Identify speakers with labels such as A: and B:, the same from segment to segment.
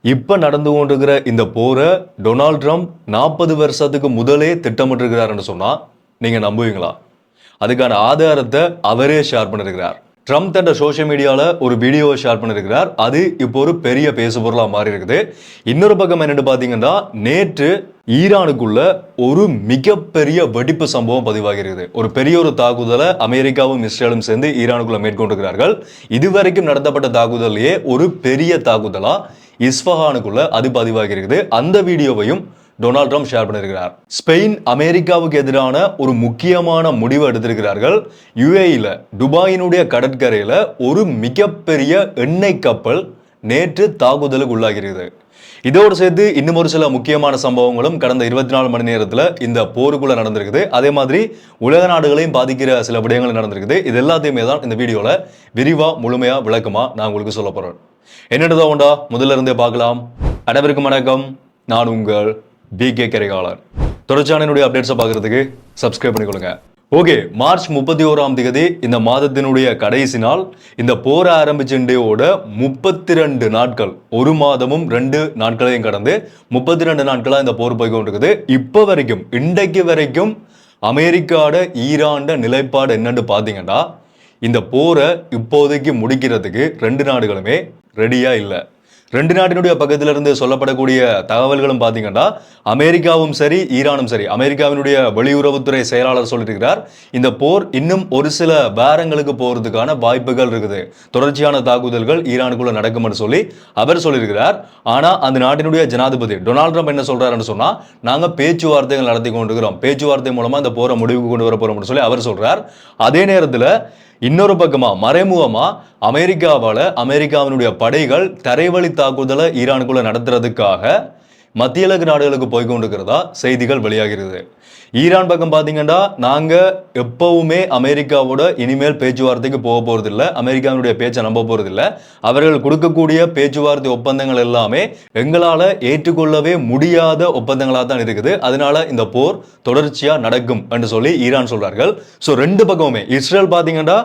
A: இப்ப நடந்து கொண்டிருக்கிற இந்த போரை டொனால்ட் ட்ரம்ப் 40 வருஷத்துக்கு முதலே திட்டமிட்டிருக்கிறாருன்னு சொன்னா நீங்க நம்புவீங்களா? அதுக்கான ஆதாரத்தை அவரே ஷேர் பண்ணிருக்கிறார். ட்ரம்ப் தன் சோஷியல் மீடியால ஒரு வீடியோவை ஷேர் பண்ணிருக்கிறார். அது இப்போ ஒரு பெரிய பேசு பொருளா மாறி இருக்குது. இன்னொரு பக்கம் என்னன்னு பாத்தீங்கன்னா, நேற்று ஈரானுக்குள்ள ஒரு மிகப்பெரிய வெடிப்பு சம்பவம் பதிவாகிறது. ஒரு பெரிய ஒரு தாக்குதலை அமெரிக்காவும் இஸ்ரேலும் சேர்ந்து ஈரானுக்குள்ள மேற்கொண்டிருக்கிறார்கள். இதுவரைக்கும் நடத்தப்பட்ட தாக்குதலையே ஒரு பெரிய தாக்குதலா இஸ்ஃபஹானுக்குள்ள அது பதிவாகி இருக்குது. அந்த வீடியோவையும் டொனால்ட் ட்ரம்ப் ஷேர் பண்ணியிருக்கிறார். ஸ்பெயின் அமெரிக்காவுக்கு எதிரான ஒரு முக்கியமான முடிவு எடுத்திருக்கிறார்கள். யுஏஇல துபாயினுடைய கடற்கரையில ஒரு மிகப்பெரிய எண்ணெய் கப்பல் நேற்று தாக்குதலுக்கு உள்ளாகிறது. இதோடு சேர்த்து இன்னும் ஒரு சில முக்கியமான சம்பவங்களும் கடந்த 24 மணி நேரத்தில் இந்த போருக்குள்ள நடந்திருக்குது. அதே மாதிரி உலக நாடுகளையும் பாதிக்கிற சில விடயங்கள் நடந்திருக்குது. இது எல்லாத்தையுமே தான் இந்த வீடியோல விரிவா முழுமையா விளக்கமா நான் உங்களுக்கு சொல்ல போறேன். என்னதான் உண்டா முதல்ல இருந்தே பார்க்கலாம். அனைவருக்கும் வணக்கம். நான் உங்கள் BK கரிகாலன். தொடர்ச்சியான அப்டேட்ஸை பார்க்கறதுக்கு சப்ஸ்கிரைப் பண்ணிக்கொள்ளுங்க. ஓகே, மார்ச் 31ஆம் தேதி இந்த மாதத்தினுடைய கடைசி நாள். இந்த போர ஆரம்பிச்சுடையோட 32 நாட்கள், ஒரு மாதமும் 2 நாட்களையும் கடந்து 32 நாட்களா இந்த போர் போய் கொண்டிருக்குது. இப்போ வரைக்கும் இன்றைக்கு வரைக்கும் அமெரிக்காவோட ஈரான் நிலைப்பாடு என்னன்னு பார்த்தீங்கன்னா, இந்த போரை இப்போதைக்கு முடிக்கிறதுக்கு 2 நாடுகளுமே ரெடியா இல்லை. 2 நாட்டினுடைய பக்கத்துல இருந்து சொல்லப்படக்கூடிய தகவல்களும் பார்த்தீங்கன்னா, அமெரிக்காவும் சரி ஈரானும் சரி, அமெரிக்காவினுடைய வெளியுறவுத்துறை செயலாளர் சொல்லியிருக்கிறார், இந்த போர் இன்னும் ஒரு சில வாரங்களுக்கு போறதுக்கான வாய்ப்புகள் இருக்குது, தொடர்ச்சியான தாக்குதல்கள் ஈரானுக்குள்ள நடக்கும்னு சொல்லி அவர் சொல்லியிருக்கிறார். ஆனா அந்த நாட்டினுடைய ஜனாதிபதி டொனால்ட் ட்ரம்ப் என்ன சொல்றாருன்னு சொன்னா, நாங்க பேச்சுவார்த்தைகள் நடத்தி கொண்டிருக்கிறோம், பேச்சுவார்த்தை மூலமா இந்த போரை முடிவுக்கு கொண்டு வர போறோம்னு சொல்லி அவர் சொல்றார். அதே நேரத்தில் இன்னொரு பக்கமா மறைமுகமா அமெரிக்காவினுடைய படைகள் தரைவழி தாக்குதலை ஈரானுக்குள்ள நடத்துறதுக்காக மத்திய கிழக்கு நாடுகளுக்கு போய்கொண்டிருக்கிறதா செய்திகள் வெளியாகிறது. ஈரான் பக்கம் பார்த்தீங்கன்னா, நாங்க எப்பவுமே அமெரிக்காவோட இனிமேல் பேச்சுவார்த்தைக்கு போக போறதில்லை, அமெரிக்காவினுடைய பேச்சை நம்ப போறதில்லை, அவர்கள் கொடுக்கக்கூடிய பேச்சுவார்த்தை ஒப்பந்தங்கள் எல்லாமே எங்களால ஏற்றுக்கொள்ளவே முடியாத ஒப்பந்தங்களாக தான் இருக்குது, அதனால இந்த போர் தொடர்ச்சியா நடக்கும் என்று சொல்லி ஈரான் சொல்றார்கள். ஸோ 2 பக்கமுமே இஸ்ரேல் பார்த்தீங்கன்னா,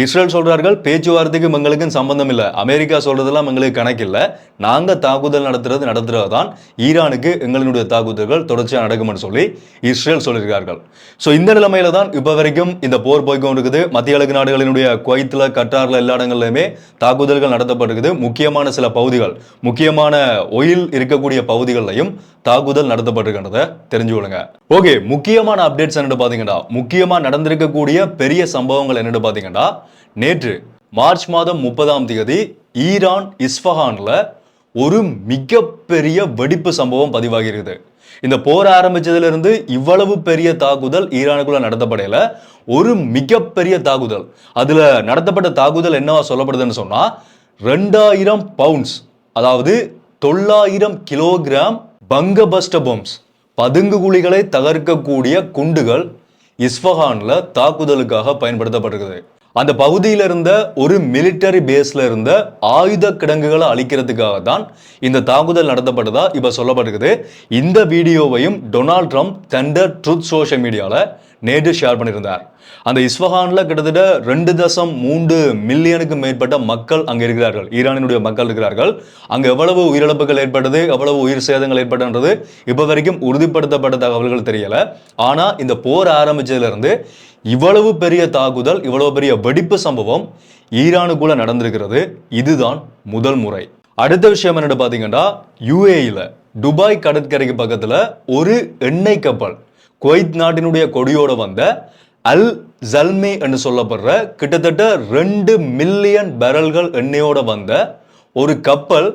A: இஸ்ரேல் சொல்றார்கள் பேச்சுவார்த்தைக்கு எங்களுக்கு சம்பந்தம் இல்லை, அமெரிக்கா சொல்றதெல்லாம் எங்களுக்கு கணக்கு இல்லை, நாங்க தாக்குதல் நடத்துறது தான் ஈரானுக்கு எங்களுடைய தாக்குதல்கள் தொடர்ச்சியாக நடக்கும்னு சொல்லி இஸ்ரேல் சொல்லியிருக்கார்கள். ஸோ இந்த நிலைமையில தான் இப்போ வரைக்கும் இந்த போர் போய்கொண்டிருக்குது. மத்திய கிழக்கு நாடுகளினுடைய குவைத்தில், கட்டார்ல எல்லா இடங்கள்லையுமே தாக்குதல்கள் நடத்தப்பட்டிருக்குது. முக்கியமான சில பகுதிகள், முக்கியமான ஒயில் இருக்கக்கூடிய பகுதிகளிலையும் தாக்குதல் நடத்தப்பட்டிருக்கிறத தெரிஞ்சு கொள்ளுங்க. ஓகே, முக்கியமான அப்டேட்ஸ் என்னன்னு பாத்தீங்கன்னா, முக்கியமா நடந்திருக்கக்கூடிய பெரிய சம்பவங்கள் என்னன்னு பாத்தீங்கன்னா, நேற்று மார்ச் மாதம் 30ஆம் தேதி ஈரான் இஸ்ஃபஹான்ல ஒரு மிகப்பெரிய வெடிப்பு சம்பவம் பதிவாகிறது. இந்த போர் ஆரம்பிச்சதுல இருந்து இவ்வளவு பெரிய தாக்குதல் ஈரானுக்குள்ள நடத்தப்படையில ஒரு மிகப்பெரிய தாக்குதல். அதுல நடத்தப்பட்ட தாக்குதல் என்னவா சொல்லப்படுதுன்னு சொன்னா, 2000 பவுண்ட்ஸ், அதாவது 900 கிலோகிராம் பங்கபஸ்ட பாம்ஸ், பதுங்கு குழிகளை தகர்க்கக்கூடிய குண்டுகள் இஸ்ஃபஹான்ல தாக்குதலுக்காக பயன்படுத்தப்பட்டிருக்குது. அந்த பகுதியில் இருந்த ஒரு மிலிட்டரி பேஸ்ல இருந்த ஆயுத கிடங்குகளை அழிக்கிறதுக்காக தான் இந்த தாக்குதல் நடத்தப்பட்டதா இப்ப சொல்லப்பட்டிருக்குது. இந்த வீடியோவையும் டொனால்ட் ட்ரம்ப் தன் ட்ரூத் சோஷியல் மீடியால நேற்று ஷேர் பண்ணியிருந்தார். அந்த இஸ்ஃபஹான்ல கிட்டத்தட்ட 2.3 மில்லியனுக்கு மேற்பட்ட மக்கள் அங்க இருக்கிறார்கள், ஈரானினுடைய மக்கள் இருக்கிறார்கள். அங்க எவ்வளவு உயிரிழப்புகள் ஏற்பட்டது, எவ்வளவு உயிர் சேதங்கள் ஏற்பட்டது இப்ப வரைக்கும் உறுதிப்படுத்தப்பட்ட தகவல்கள் தெரியல. ஆனா இந்த போர் ஆரம்பிச்சதுல இருந்து இவ்வளவு பெரிய தாக்குதல், இவ்வளவு பெரிய வெடிப்பு சம்பவம் ஈரானுக்குள்ள நடந்திருக்கிறது. இதுதான் முதல் முறை. அடுத்த விஷயம் என்னன்னு பாத்தீங்கன்னா, யுஏஇல துபாய் கடற்கரைக்கு பக்கத்துல ஒரு எண்ணெய் கப்பல், குவைத் நாட்டினுடைய கொடியோட வந்த அல் ஜல்மே என்று சொல்லப்படுற கிட்டத்தட்ட 2 மில்லியன் பேரல்கள் எண்ணெயோட வந்த ஒரு கப்பல்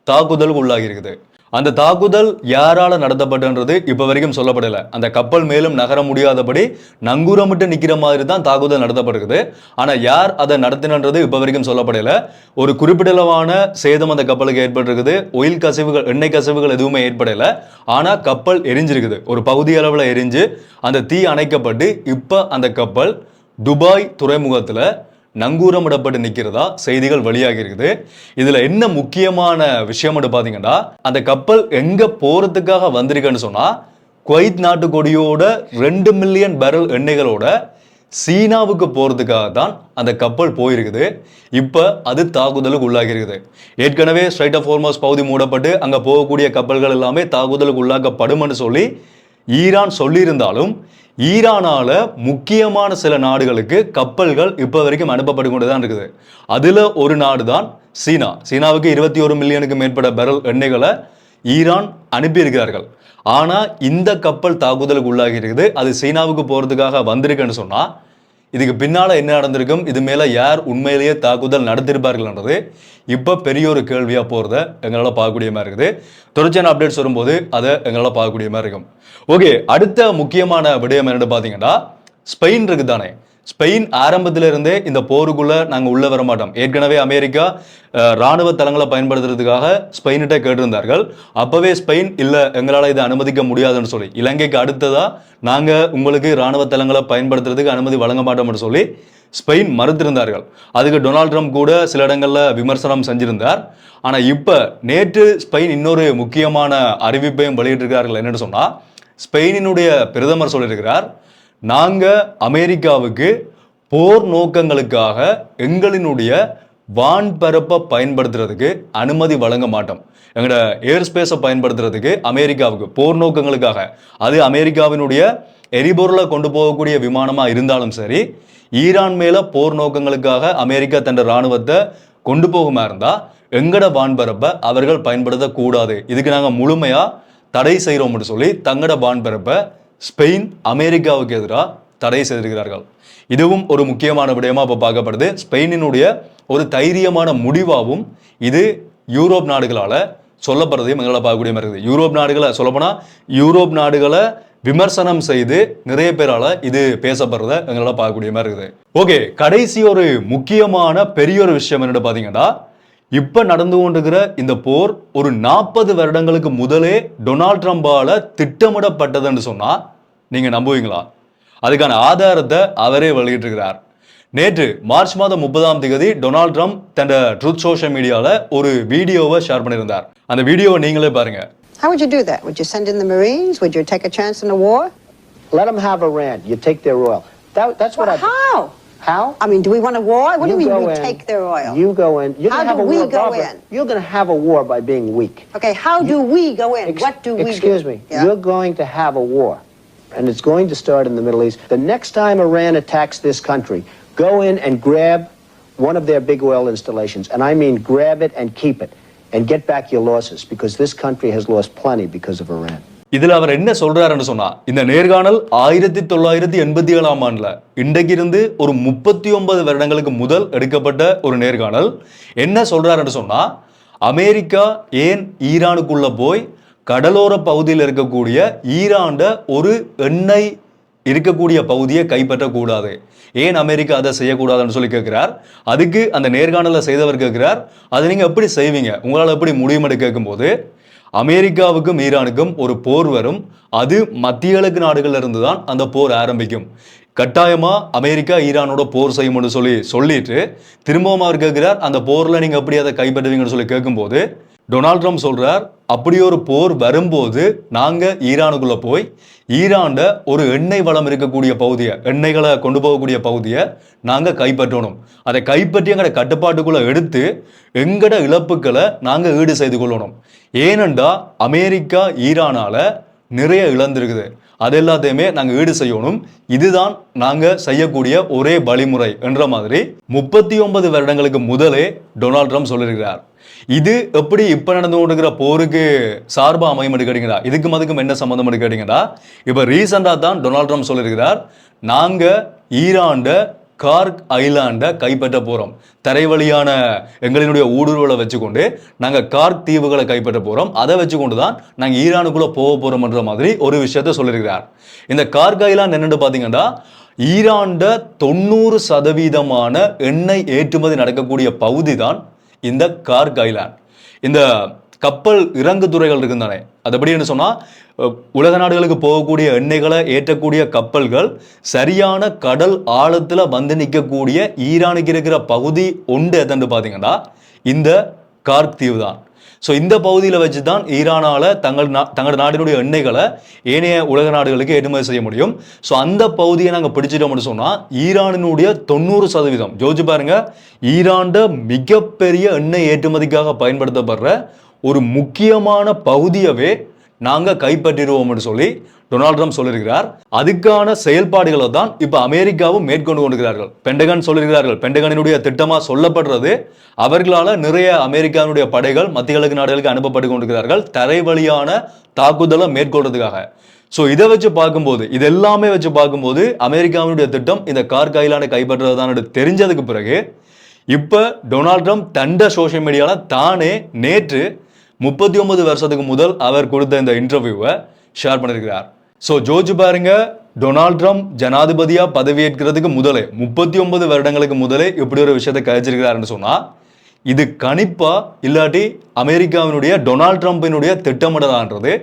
A: தாக்குதலுக்கு உள்ளாகி இருக்குது. அந்த தாக்குதல் யாரால நடத்தப்பட்டது இப்ப வரைக்கும் சொல்லப்படல. அந்த கப்பல் மேலும் நகர முடியாதபடி நங்கூரமிட்டு நிக்கிற மாதிரி தான் தாக்குதல் நடத்தப்படுகிறது. ஆனா யார் அதை நடத்தினது இப்ப வரைக்கும் சொல்லப்படல. ஒரு குறிப்பிடளவான சேதம் அந்த கப்பலுக்கு ஏற்பட்டிருக்குது. ஒயில் கசிவுகள், எண்ணெய் கசிவுகள் எதுவுமே ஏற்படல. ஆனா கப்பல் எரிஞ்சிருக்குது, ஒரு பகுதி அளவுல எரிஞ்சு அந்த தீ அணைக்கப்பட்டு இப்ப அந்த கப்பல் துபாய் துறைமுகத்துல நங்கூரமிடப்பட்டு நிற்கிறதா செய்திகள் வெளியாகி இருக்குது. இதுல என்ன முக்கியமான விஷயம் பாத்தீங்கன்னா, அந்த கப்பல் எங்க போறதுக்காக வந்திருக்குன்னு சொன்னா, குவைத் நாட்டு கொடியோட 2 மில்லியன் பேரல் எண்ணெய்களோட சீனாவுக்கு போறதுக்காக தான் அந்த கப்பல் போயிருக்குது. இப்ப அது தாக்குதலுக்கு உள்ளாகி இருக்குது. ஏற்கனவே ஸ்ட்ரைட் ஆஃப் ஹோர்மஸ் பகுதி மூடப்பட்டு அங்க போகக்கூடிய கப்பல்கள் எல்லாமே தாக்குதலுக்கு உள்ளாக்கப்படும்னு சொல்லி ஈரான் சொல்லியிருந்தாலும் ஈரானால முக்கியமான சில நாடுகளுக்கு கப்பல்கள் இப்ப வரைக்கும் அனுப்பப்பட்டு கொண்டுதான் இருக்குது. அதுல ஒரு நாடு தான் சீனா. சீனாவுக்கு 21 மில்லியனுக்கு மேற்பட்ட பேரல் எண்ணெய்களை ஈரான் அனுப்பியிருக்கிறார்கள். ஆனா இந்த கப்பல் தாக்குதலுக்கு உள்ளாகி இருக்குது. அது சீனாவுக்கு போறதுக்காக வந்திருக்குன்னு சொன்னா இதுக்கு பின்னால என்ன நடந்திருக்கும், இது மேல யார் உண்மையிலேயே தாக்குதல் நடத்திருப்பார்கள்ன்றது இப்ப பெரிய ஒரு கேள்வியா போறத எங்களால பார்க்கக்கூடிய மாதிரி இருக்குது. தொடர்ச்சியான அப்டேட்ஸ் வரும்போது அதை எங்களால பார்க்கக்கூடிய மாதிரி இருக்கும். ஓகே, அடுத்த முக்கியமான விடயம் என்னன்னு பாத்தீங்கன்னா ஸ்பெயின் இருக்கு தானே. ஸ்பெயின் ஆரம்பத்தில இருந்தே இந்த போருக்குள்ள நாங்க உள்ள வர மாட்டோம். ஏற்கனவே அமெரிக்கா ராணுவ தளங்களை பயன்படுத்துறதுக்காக ஸ்பெயின்கிட்ட கேட்டிருந்தார்கள். அப்பவே ஸ்பெயின் இல்ல எங்களால இதை அனுமதிக்க முடியாதுன்னு சொல்லி இலங்கைக்கு அடுத்ததா நாங்க உங்களுக்கு ராணுவ தளங்களை பயன்படுத்துறதுக்கு அனுமதி வழங்க மாட்டோம்னு சொல்லி ஸ்பெயின் மறுத்திருந்தார்கள். அதுக்கு டொனால்ட் ட்ரம்ப் கூட சில இடங்கள்ல விமர்சனம் செஞ்சிருந்தார். ஆனா இப்ப நேற்று ஸ்பெயின் இன்னொரு முக்கியமான அறிவிப்பையும் வெளியிட்டிருக்கிறார்கள். என்னன்னு சொன்னா ஸ்பெயினினுடைய பிரதமர் சொல்லியிருக்கிறார், நாங்க அமெரிக்காவுக்கு போர் நோக்கங்களுக்காக எங்களினுடைய வான்பரப்பை பயன்படுத்துறதுக்கு அனுமதி வழங்க மாட்டோம். எங்களோட ஏர் ஸ்பேஸை பயன்படுத்துறதுக்கு அமெரிக்காவுக்கு போர் நோக்கங்களுக்காக, அது அமெரிக்காவினுடைய எரிபொருளை கொண்டு போகக்கூடிய விமானமா இருந்தாலும் சரி, ஈரான் மேல போர் நோக்கங்களுக்காக அமெரிக்கா தன் இராணுவத்தை கொண்டு போகுமா இருந்தா எங்கட வான்பரப்பை அவர்கள் பயன்படுத்தக்கூடாது, இதுக்கு நாங்க முழுமையா தடை செய்கிறோம்னு சொல்லி தங்கட வான்பரப்பை ஸ்பெயின் அமெரிக்காவுக்கு எதிராக தடை செய்திருக்கிறார்கள். இதுவும் ஒரு முக்கியமான விடயமா இப்ப பார்க்கப்படுது. ஸ்பெயினினுடைய ஒரு தைரியமான முடிவாகவும் இது யூரோப் நாடுகளால சொல்லப்படுறதையும் எங்களால் பார்க்கக்கூடிய மாதிரி இருக்குது. யூரோப் நாடுகளை சொல்லப்போனா யூரோப் நாடுகளை விமர்சனம் செய்து நிறைய பேரால இது பேசப்படுறத எங்களால் பார்க்கக்கூடிய மாதிரி இருக்குது. ஓகே, கடைசி ஒரு முக்கியமான பெரிய ஒரு விஷயம் என்னன்னு பாத்தீங்கன்னா இப்ப நடந்து கொண்டிருக்கிற இந்த போர் ஒரு 40 வருடங்களுக்கு முதலே டொனால்ட் ட்ரம்பால திட்டமிடப்பட்டதுன்னு சொன்னா நீங்க நம்புவீங்களா? அதுக்கான ஆதாரத்தை அவரே வெளியிட்டிருக்கிறார். நேற்று மார்ச் மாதம் 30ஆம் தேதி டொனால்ட் ட்ரம்ப் தன் ட்ரூத் சோஷியல் மீடியால ஒரு வீடியோவை ஷேர் பண்ணியிருந்தார். அந்த வீடியோவை நீங்களே பாருங்க.
B: How would you do that? Would you send in the Marines? Would you take a chance in the war?
C: Let them have Iran. You take their oil. That's what I.
B: How?
C: How?
B: I mean, do we want a war? What do we mean we take their oil?
C: You go in. You're
B: How
C: going to have
B: do
C: a
B: we
C: war.
B: go
C: Barbara.
B: in?
C: You're going to have a war by being weak.
B: Okay, how do we go in? What do we do?
C: Excuse me.
B: Yeah.
C: You're going to have a war. And it's going to start in the Middle East. The next time Iran attacks this country, go in and grab one of their big oil installations. And I mean grab it and keep it. And get back your losses. Because this country has lost plenty because of Iran.
A: இதுல அவர் என்ன சொல்றாருன்னு சொன்னா, இந்த நேர்காணல் 1987ஆம் ஆண்டுல இன்றைக்கு இருந்து ஒரு 39 வருடங்களுக்கு முதல் எடுக்கப்பட்ட ஒரு நேர்காணல். என்ன சொல்றாருன்னு சொன்னா, அமெரிக்கா ஏன் ஈரானுக்குள்ள போய் கடலோர பகுதியில் இருக்கக்கூடிய ஈரான்ட ஒரு எண்ணெய் இருக்கக்கூடிய பகுதியை கைப்பற்றக்கூடாது, ஏன் அமெரிக்கா அதை செய்யக்கூடாதுன்னு சொல்லி கேட்கிறார். அதுக்கு அந்த நேர்காணலை செய்தவர் கேட்கிறார், அதை நீங்க எப்படி செய்வீங்க, உங்களால் எப்படி முடியும்னு கேட்கும்போது, அமெரிக்காவுக்கும் ஈரானுக்கும் ஒரு போர் வரும், அது மத்திய கிழக்கு நாடுகள்ல இருந்து தான் அந்த போர் ஆரம்பிக்கும், கட்டாயமா அமெரிக்கா ஈரானோட போர் செய்யும்னு சொல்லிட்டு திரும்பவும் அவர் கேட்கிறார், அந்த போர்ல நீங்க எப்படி அதை கைப்பற்றுவீங்கன்னு சொல்லி கேட்கும்போது டொனால்ட் ட்ரம்ப் சொல்றார், அப்படி ஒரு போர் வரும்போது நாங்க ஈரானுக்குள்ள போய் ஈரான்ட ஒரு எண்ணெய் வளம் இருக்கக்கூடிய பகுதியை, எண்ணெய்களை கொண்டு போகக்கூடிய பகுதியை நாங்க கைப்பற்றணும், அதை கைப்பற்றி எங்கட கட்டுப்பாட்டுக்குள்ள எடுத்து எங்கட இழப்புகளை நாங்க ஈடு செய்து கொள்ளணும். ஏனென்றா அமெரிக்கா ஈரானால நிறைய இழந்திருக்குது, அது எல்லாத்தையுமே நாங்க ஈடு செய்யணும், இதுதான் நாங்க செய்யக்கூடிய ஒரே வழிமுறை என்ற மாதிரி 39 வருடங்களுக்கு முதலே டொனால்ட் ட்ரம்ப் சொல்லியிருக்கிறார். இது எப்படி இப்ப நடந்து கொண்டிருக்கிற போருக்கு சார்பா அமையும் கேட்டீங்களா, இதுக்கும் அதுக்கும் என்ன சம்பந்தம் கேட்டீங்கன்னா, இப்ப ரீசெண்டா தான் டொனால்ட் ட்ரம்ப் சொல்லியிருக்கிறார், நாங்க ஈரான்ட கார்க் ஐலாண்டை கைப்பற்ற போறோம், தரைவழியான எங்களினுடைய ஊடுருவலை வச்சுக்கொண்டு நாங்க கார்க் தீவுகளை கைப்பற்ற போறோம், அதை வச்சுக்கொண்டு தான் நாங்க ஈரானுக்குள்ள போக போறோம்ன்ற மாதிரி ஒரு விஷயத்த சொல்லியிருக்கிறார். இந்த கார்க் ஐலாண்ட் என்னன்னு பாத்தீங்கன்னா, ஈரான்ட 90% எண்ணெய் ஏற்றுமதி நடக்கக்கூடிய பகுதி தான் இந்த கார்க் ஐலாண்ட். இந்த கப்பல் இறங்கு துறைகள் இருக்குதானே, அது எப்படின்னு சொன்னா, உலக நாடுகளுக்கு போகக்கூடிய எண்ணெய்களை ஏற்றக்கூடிய கப்பல்கள் சரியான கடல் ஆழத்துல வந்து நிற்கக்கூடிய ஈரானுக்கு இருக்கிற பகுதி ஒன்று எதன்னு பாத்தீங்கன்னா இந்த கார்க் தீவு தான். ஸோ இந்த பகுதியில் வச்சு தான் ஈரானால தங்கள் நாட்டினுடைய எண்ணெய்களை ஏனைய உலக நாடுகளுக்கு ஏற்றுமதி செய்ய முடியும். ஸோ அந்த பகுதியை நாங்கள் பிடிச்சிட்டோம்னு சொன்னால் ஈரானினுடைய 90% யோசிச்சு பாருங்க, ஈரான்ட மிகப்பெரிய எண்ணெய் ஏற்றுமதிக்காக பயன்படுத்தப்படுற ஒரு முக்கியமான பகுதியவே நாங்கள் கைப்பற்றிடுவோம்னு சொல்லி டொனால்ட் ட்ரம்ப் சொல்லியிருக்கிறார். அதுக்கான செயல்பாடுகளை தான் இப்போ அமெரிக்காவும் மேற்கொண்டு கொண்டிருக்கிறார்கள். பென்டகன் சொல்லியிருக்கிறார்கள், பென்டகனினுடைய திட்டமாக சொல்லப்படுறது அவர்களால் நிறைய அமெரிக்காவினுடைய படைகள் மத்திய கிழக்கு நாடுகளுக்கு அனுப்பப்பட்டு கொண்டிருக்கிறார்கள் தரை வழியான தாக்குதலை மேற்கொள்றதுக்காக. ஸோ இதை வச்சு பார்க்கும்போது, இது எல்லாமே வச்சு பார்க்கும்போது அமெரிக்காவினுடைய திட்டம் இந்த கார்க் ஐலாண்டை கைப்பற்றுறது தான் தெரிஞ்சதுக்கு பிறகு இப்போ டொனால்ட் ட்ரம்ப் தண்ட சோஷியல் மீடியாவில் தானே நேற்று 39 வருஷத்துக்கு முதல் அவர் கொடுத்த இந்த இன்டர்வியூவை ஷேர் பண்ணியிருக்கிறார். ஸோ ஜோர்ஜ் பாருங்க, டொனால்ட் ட்ரம்ப் ஜனாதிபதியா பதவியேற்கிறதுக்கு முதலே 39 வருடங்களுக்கு முதலே இப்படி ஒரு விஷயத்தை கழிச்சிருக்கிறாருன்னு சொன்னா இது கணிப்பா இல்லாட்டி அமெரிக்காவினுடைய டொனால்ட் ட்ரம்பினுடைய திட்டமிடலான்றது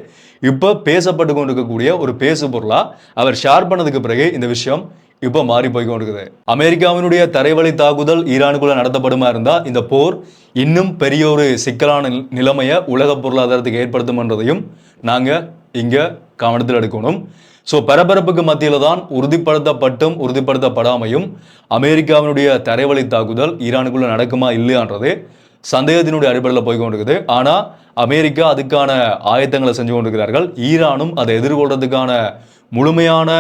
A: இப்போ பேசப்பட்டு கொண்டிருக்கக்கூடிய ஒரு பேசு பொருளா அவர் ஷேர் பண்ணதுக்கு பிறகு இந்த விஷயம் இப்போ மாறி போய் கொண்டிருக்குது. அமெரிக்காவினுடைய தரைவழி தாக்குதல் ஈரானுக்குள்ள நடத்தப்படுமா இருந்தா இந்த போர் இன்னும் பெரிய ஒரு சிக்கலான நிலைமையை உலக பொருளாதாரத்துக்கு ஏற்படுத்தும்ன்றதையும் நாங்க இங்க கவனத்தில் எடுக்கணும். ஸோ பரபரப்புக்கு மத்தியில தான் உறுதிப்படுத்தப்பட்டும் உறுதிப்படுத்தப்படாமையும் அமெரிக்காவினுடைய தரைவழி தாக்குதல் ஈரானுக்குள்ள நடக்குமா இல்லையான்றது சந்தேகத்தினுடைய அடிப்படையில் போய் கொண்டிருக்குது. ஆனால் அமெரிக்கா அதுக்கான ஆயத்தங்களை செஞ்சு கொண்டிருக்கிறார்கள். ஈரானும் அதை எதிர்கொள்றதுக்கான முழுமையான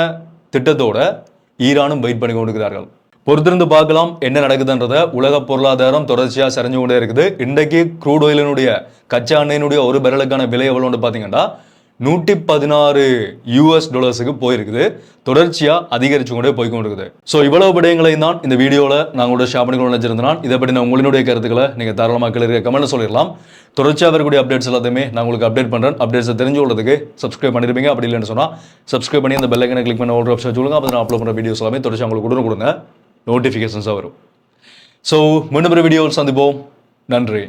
A: திட்டத்தோட ஈரானும் வெயிட் பண்ணி கொண்டிருக்கிறார்கள். பொறுத்திருந்து பார்க்கலாம் என்ன நடக்குதுன்றத. உலக பொருளாதாரம் தொடர்ச்சியாக சரிஞ்சு கொண்டே இருக்குது. இன்றைக்கு க்ரூட் ஆயிலினுடைய கச்சா எண்ணெயினுடைய ஒரு பெரலுக்கான விலை எவ்வளோன்னு பார்த்தீங்கன்னா $114 போயிருக்குது. தொடர்ச்சியாக அதிகரிச்சு கொண்டே போய்கொண்டிருக்குது. ஸோ இவ்வளவு விடயங்களையும் தான் இந்த வீடியோவில் நாங்களோட ஷேர் பண்ணிக்கொண்டு நினைச்சிருந்தேன். இதை பற்றி நான் உங்களுடைய கருத்துக்களை நீங்கள் தாராளமாக கீழே கமெண்ட் சொல்லிடலாம். தொடர்ச்சியாக வரக்கூடிய அப்டேட்ஸ் எல்லாத்தையுமே நான் உங்களுக்கு அப்டேட் பண்ணுறேன். அப்டேட்ஸை தெரிஞ்சு கொள்றதுக்கு சப்ஸ்கிரைப் பண்ணிருப்பீங்க. அப்படி இல்லைன்னு சொன்னால் சப்ஸ்கிரைப் பண்ணி அந்த பெல் ஐக்கனை கிளிக் பண்ண ஒரு ஆப்ஷன் சொல்லுங்க. அப்போ நான் அப்லோட் பண்ணுற வீடியோஸ் எல்லாமே தொடர்ச்சி உங்களுக்கு கொடுங்க, நோட்டிஃபிகேஷன்ஸாக வரும். ஸோ மீண்டும் ஒரு வீடியோவில் சந்திப்போம். நன்றி.